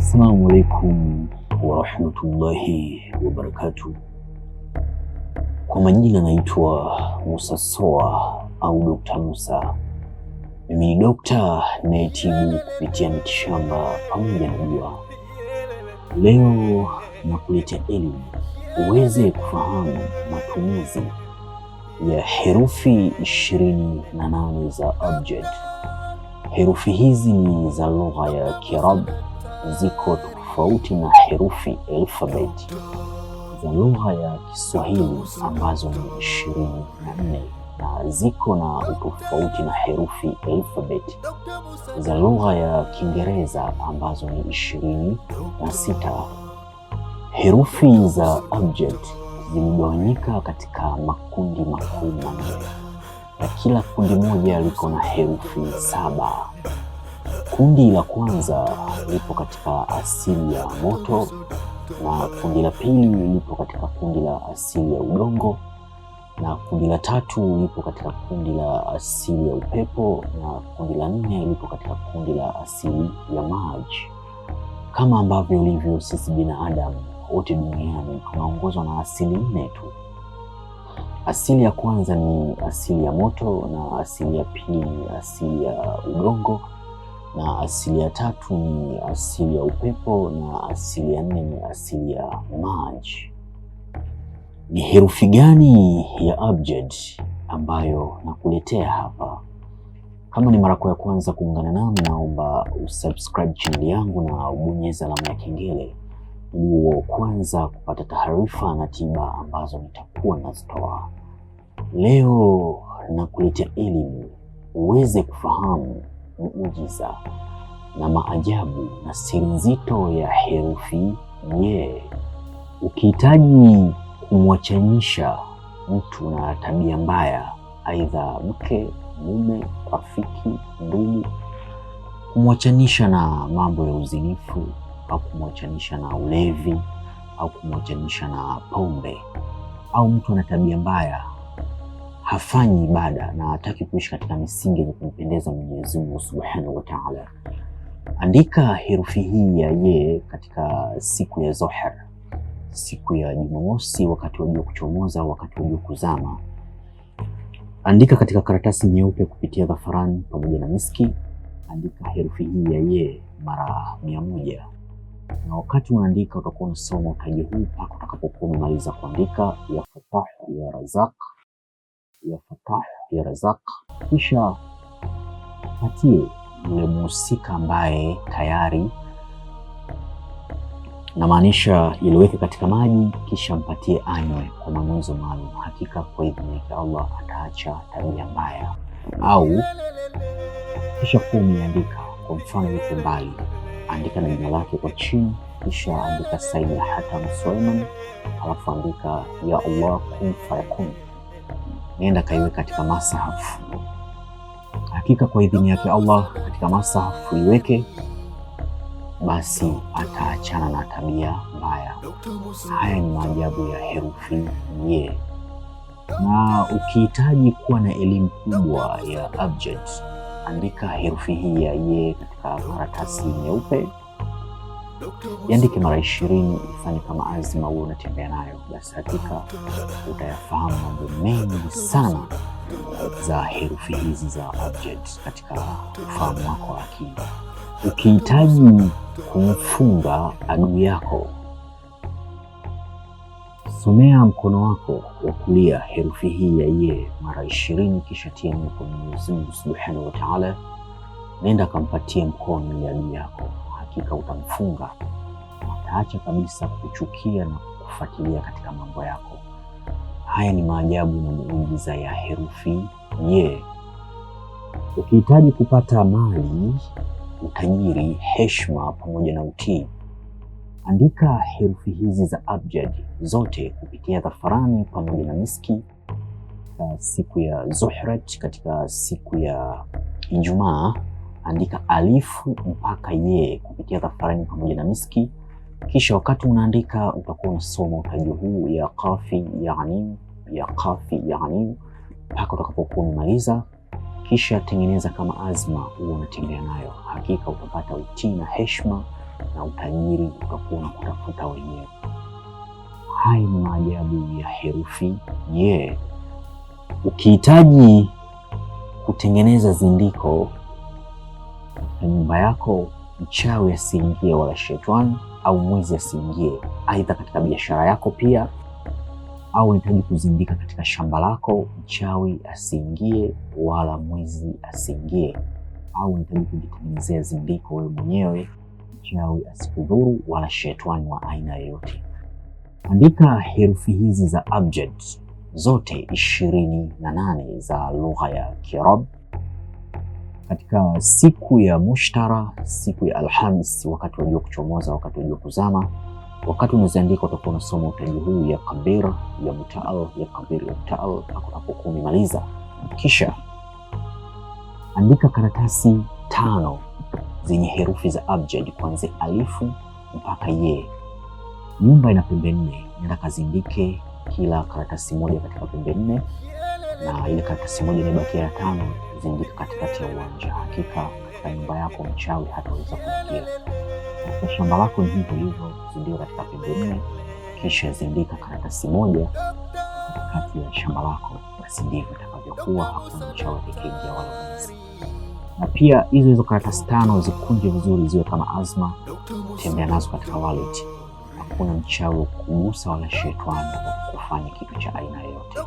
Assalamu alaikum warahmatullahi wabarakatuh. Kwa majina naitwa Musa Soa au Dr. Musa. Mimi ni dokta nayetibu kupitia mitishamba pamoja na dua. Leo nakuletea elimu uweze kufahamu matumizi ya herufi 28 za abjad. Herufi hizi ni za lugha ya Kiarabu, ziko tofauti na herufi alfabeti za lugha ya Kiswahili ambazo ni 24 na ziko na utofauti na herufi alfabeti za lugha ya Kiingereza ambazo ni 26. Herufi za abjad zimegawanyika katika makundi makuu manne na kila kundi moja liko na herufi 7. Kundi la kwanza lipo katika asili ya moto, na kundi la pili lipo katika kundi la asili ya udongo, na kundi la tatu lipo katika kundi la asili ya upepo, na kundi la 4 lipo katika kundi la asili ya maji. Kama ambavyo ulivyo sisi binadamu wote duniani tunaongozwa na asili 4 tu. Asili ya kwanza ni asili ya moto, na asili ya pili ni asili ya udongo, na asili ya tatu ni asili ya upepo, na asili ya 4 ni asili ya maji. Ni herufi gani ya abjad ambayo nakuletea hapa? Kama ni mara yako ya kwanza kuungana nami, naomba usubscribe channel yangu na ubonyeze alama ya kengele ili kwanza kupata taarifa na tiba ambazo nitakuwa nazitoa. Leo nakuletea elimu uweze kufahamu muujiza na maajabu na siri nzito ya herufi ye. Ukihitaji kumwachanisha mtu na tabia mbaya, aidha mke, mume, rafiki, ndugu, kumwachanisha na mambo ya uzinifu, au kumwachanisha na ulevi, au kumwachanisha na pombe, au mtu ana tabia mbaya, hafanyi ibada na hataki kuishi katika misingi ya kumpendeza Mwenyezi Mungu Subhanahu wa Ta'ala, andika herufi hii ya ye katika siku ya Dhuhr, siku ya Jumamosi, wakati wa jua kuchomoza, wakati wa jua kuzama. Andika katika karatasi nyeupe kupitia dhafarani pamoja na miski. Andika herufi hii ya ye mara 100, na wakati unaandika utakuwa unasoma utaji huu mpaka utakapokuwa umemaliza kuandika ya Fatah ya Razaq, ya Fatah ya Razaq. Kisha patie yule mhusika ambaye tayari, namaanisha iliweke katika maji, kisha mpatie anywe kwa manuizo maalum. Hakika kwa idhini yake Allah ataacha tabia mbaya. Au kisha kuwa umeandika, kwa mfano yuko mbali, andika na jina lake kwa chini, kisha andika Sayyid Hatam Suleiman, alafu andika ya Allah kun fayakun, nenda kaiweka katika masahafu. Hakika kwa idhini yake Allah katika masahafu iweke, basi ataachana na tabia mbaya. Haya ni maajabu ya herufi ye. Na ukihitaji kuwa na elimu kubwa ya abjad, andika herufi hii ya ye katika karatasi nyeupe, iandike mara 20, ifanye kama azma wewe unatembea nayo, basi hakika utayafahamu mambo mengi sana za herufi hizi za abjad katika ufahamu wako wa akili. Ukihitaji kumfunga adui yako, somea mkono wako wa kulia herufi hii ya ye mara 20, kisha tia nia kwa Mwenyezi Mungu Subhanahu wa Ta'ala, nenda kampatie mkono ya adui yako. Hakika utamfunga, ataacha kabisa kuchukia na kufuatilia katika mambo yako. Haya ni maajabu na muujiza ya herufi ye. Ukihitaji kupata mali, utajiri, heshima pamoja na utii, andika herufi hizi za abjad zote kupitia dhafarani pamoja na miski. Siku ya Zuhrat, katika siku ya Ijumaa, andika alifu mpaka ye kupitia dhafarani pamoja na miski. Kisha wakati unaandika utakuwa unasoma utaji huu ya qafi yani, ya qafi yani, mpaka utakapokuwa umemaliza. Kisha tengeneza kama azma uwe unatembea nayo. Hakika utapata utii na heshima na utajiri utakuwa unakutafuta wenyewe. Haya ni maajabu ya herufi ye. Ukihitaji kutengeneza zindiko na nyumba yako, mchawi asiingie wala shetani au mwizi asiingie, aidha katika biashara yako pia, au unahitaji kuzindika katika shamba lako, mchawi asiingie wala mwizi asiingie, au unahitaji kujitengenezea zindiko wewe mwenyewe, mchawi asikudhuru wala shetani wa aina yoyote. Andika herufi hizi za abjad zote 28 za lugha ya Kiarabu katika siku ya mushtara, siku ya Alhamis, wakati wa jua kuchomoza, wakati wa jua kuzama. Wakati unaziandika utakuwa unasoma utaji huu ya kabira, ya mutaal, ya kabir, ya mutaal hapo umemaliza. Kisha andika karatasi 5 zenye herufi za abjad kuanzia alifu mpaka ye. Nyumba ina pembe 4, nenda kazindike kila karatasi moja katika pembe 4, na ile karatasi moja inabakia ya 5 zindika katikati ya uwanja. Hakika katika nyumba yako mchawi hataweza kuingia. Katika shamba lako ni hivyo hivyo, zindika katika pembe 4, kisha zindika karatasi moja katikati ya shamba lako. Basi ndivyo itakavyokuwa, hakuna mchawi atakayeingia wala mwizi. Na pia hizo karatasi 5 zikunje vizuri, ziwe kama azma, tembea nazo katika wallet. Hakuna mchawi kugusa wala shetani kufanya kitu cha aina yoyote.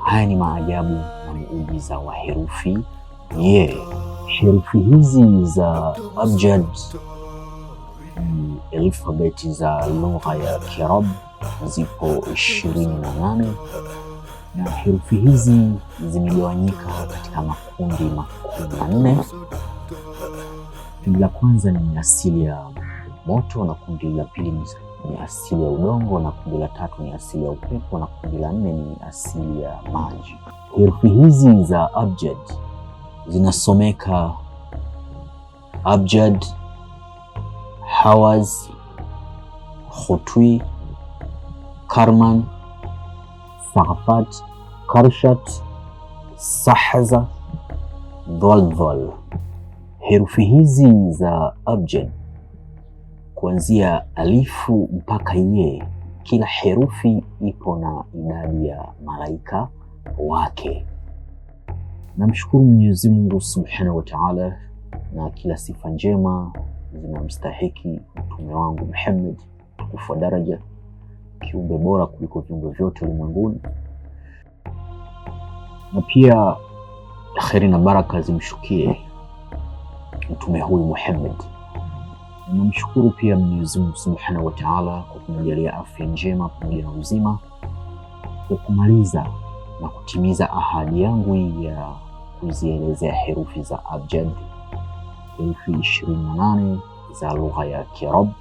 Haya ni maajabu na muujiza wa herufi ye. Herufi hizi za abjad ni alfabeti za lugha ya Kiarabu, zipo 28, na herufi hizi zimegawanyika katika makundi 14. Kundi la kwanza ni asili ya moto, na kundi la pili ni asili ya udongo, na kundi la tatu ni asili ya upepo, na kundi la 4 ni asili ya maji. Herufi hizi za abjad zinasomeka abjad, hawaz, khutwi, karman, saghfat, karshat, sahza, dhalval. Herufi hizi za abjad kuanzia alifu mpaka ye, kila herufi ipo na idadi ya malaika wake. Namshukuru Mwenyezi Mungu Subhanahu wa Ta'ala, na kila sifa njema zinamstahiki mtume wangu Muhammad tukufu wa daraja, kiumbe bora kuliko viumbe vyote ulimwenguni. Na pia kheri na baraka zimshukie mtume huyu Muhammad. Namshukuru pia Mwenyezi Mungu Subhanahu wa Ta'ala kwa kunijalia afya njema pamoja na uzima, kwa kumaliza na kutimiza ahadi yangu ya kuzielezea herufi za abjad, herufi 28 za lugha ya Kiarabu.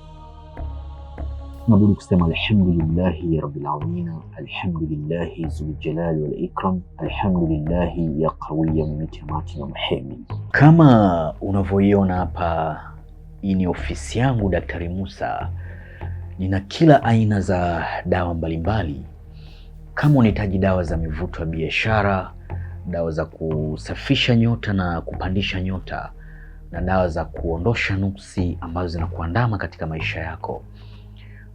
Nabudi kusema alhamdulillahi rabbil alamin, alhamdulillahi zul jalali wal ikram, alhamdulillahi ya qawiyan mitamati na muhimi. Kama unavyoiona hapa, hii ni ofisi yangu Daktari Musa. Nina kila aina za dawa mbalimbali. Kama unahitaji dawa za mivuto ya biashara, dawa za kusafisha nyota na kupandisha nyota, na dawa za kuondosha nuksi ambazo zinakuandama katika maisha yako,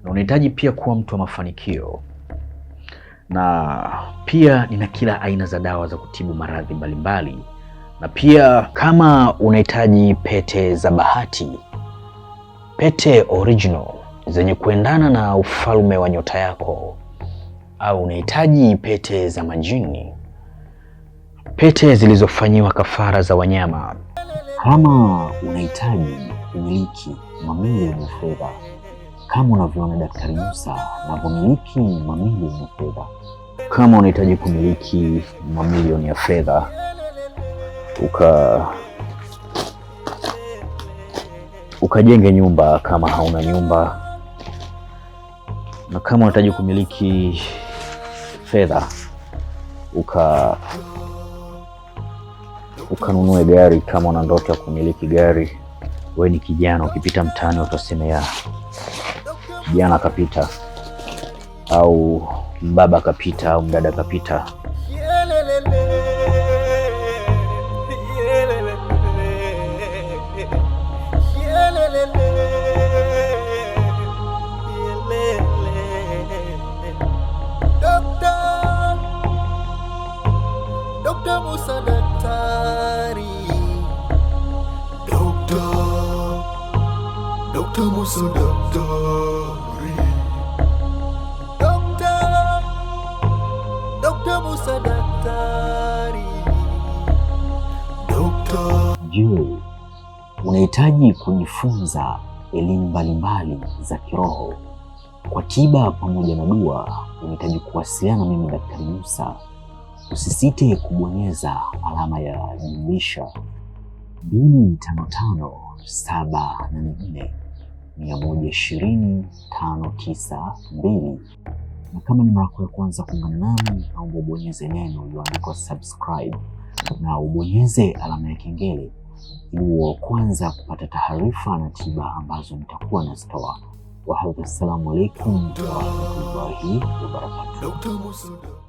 na unahitaji pia kuwa mtu wa mafanikio, na pia nina kila aina za dawa za kutibu maradhi mbalimbali. Na pia kama unahitaji pete za bahati, pete original zenye kuendana na ufalme wa nyota yako, au unahitaji pete za majini, pete zilizofanyiwa kafara za wanyama, kama unahitaji kumiliki mamilioni ya fedha, kama unavyoona Daktari Musa anavyomiliki mamilioni ya fedha, kama unahitaji kumiliki mamilioni ya fedha ukajenge nyumba kama hauna nyumba, na kama unahitaji kumiliki fedha ukanunue gari kama una ndoto ya kumiliki gari. Wewe ni kijana, ukipita mtaani utasema ya kijana kapita, au mbaba kapita, au mdada kapita. Dr. Musa daktari. Dr. Musa daktari. Je, unahitaji kujifunza elimu mbalimbali za kiroho kwa tiba pamoja na dua? Unahitaji kuwasiliana mimi Daktari Musa, usisite kubonyeza alama ya jumlisha 255 120 592, na kama ni mara ya kwanza kuungana nami, naomba ubonyeze neno lililoandikwa subscribe na ubonyeze alama ya kengele ili uwe kwanza kupata taarifa na tiba ambazo nitakuwa nazitoa. Assalamu alaikum warahmatullahi wabarakatuh.